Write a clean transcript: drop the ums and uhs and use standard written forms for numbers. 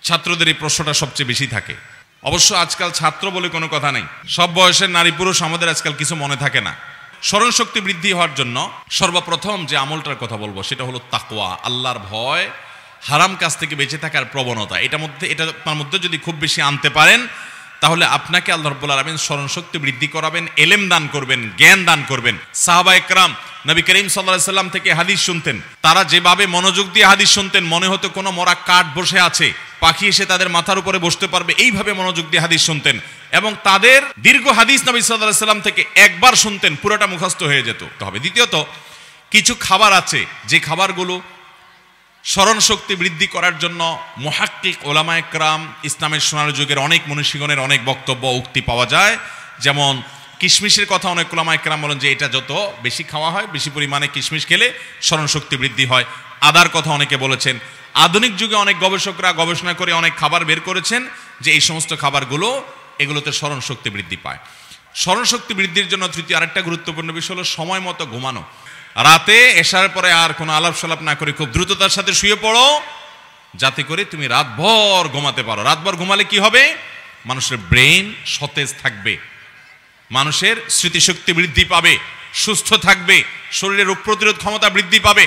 ছাত্রদের এই প্রশ্নটা সবচেয়ে বেশি থাকে। অবশ্য আজকাল ছাত্র বলে কোনো কথা নেই, সব বয়সের নারী পুরুষ আমাদের আজকাল কিছু মনে থাকে না। স্মরণ শক্তি বৃদ্ধি হওয়ার জন্য সর্বপ্রথম যে আমলটার কথা বলবো সেটা হলো তাকওয়া, আল্লাহর ভয়, হারাম কাজ থেকে বেঁচে থাকার প্রবণতা। এটা আপনার মধ্যে যদি খুব বেশি আনতে পারেন তাহলে আপনাকে আল্লাহ রাব্বুল আলামিন স্মরণ শক্তি বৃদ্ধি করাবেন, এলেম দান করবেন, জ্ঞান দান করবেন। সাহাবা একরাম নবী করিম সাল্লাল্লাহু আলাইহি সাল্লাম থেকে হাদিস শুনতেন, তারা যেভাবে মনোযোগ দিয়ে হাদিস শুনতেন মনে হতো কোনো মরা কাঠ বসে আছে, পাখি এসে তাদের মাথার উপরে বসতে পারবে, এইভাবে মনোযোগ দিয়ে হাদিস শুনতেন। এবং তাদের দীর্ঘ হাদিস নবী সাল্লাল্লাহু আলাইহি সাল্লাম থেকে একবার শুনতেন, পুরোটা মুখস্থ হয়ে যেত। তবে দ্বিতীয়ত কিছু খাবার আছে যে খাবারগুলো স্মরণ শক্তি বৃদ্ধি করার জন্য মুহাক্কিক ওলামা একরাম, ইসলামের সোনার যুগের অনেক মনীষীগণের অনেক বক্তব্য উক্তি পাওয়া যায়। যেমন কিশমিশের কথা অনেক ওলামা একরাম বলেন যে এটা যত বেশি খাওয়া হয়, বেশি পরিমাণে কিশমিশ খেলে স্মরণ শক্তি বৃদ্ধি হয়। আদার কথা অনেকে বলেছেন। আধুনিক যুগে অনেক গবেষকরা গবেষণা করে অনেক খাবার বের করেছেন যে এই সমস্ত খাবারগুলো এগুলোতে স্মরণ শক্তি বৃদ্ধি পায়। স্মরণ শক্তি বৃদ্ধির জন্য তৃতীয় আরেকটা গুরুত্বপূর্ণ বিষয় হলো সময় মতো ঘুমানো। রাতে এশার পরে আর কোনো আলাপ সালাপ না করে খুব দ্রুততার সাথে শুয়ে পড়ো, যাতে করে তুমি রাতভর ঘুমাতে পারো। রাতভর ঘুমালে কি হবে? মানুষের ব্রেন সতেজ থাকবে, মানুষের স্মৃতিশক্তি বৃদ্ধি পাবে, সুস্থ থাকবে, শরীরের রোগ প্রতিরোধ ক্ষমতা বৃদ্ধি পাবে।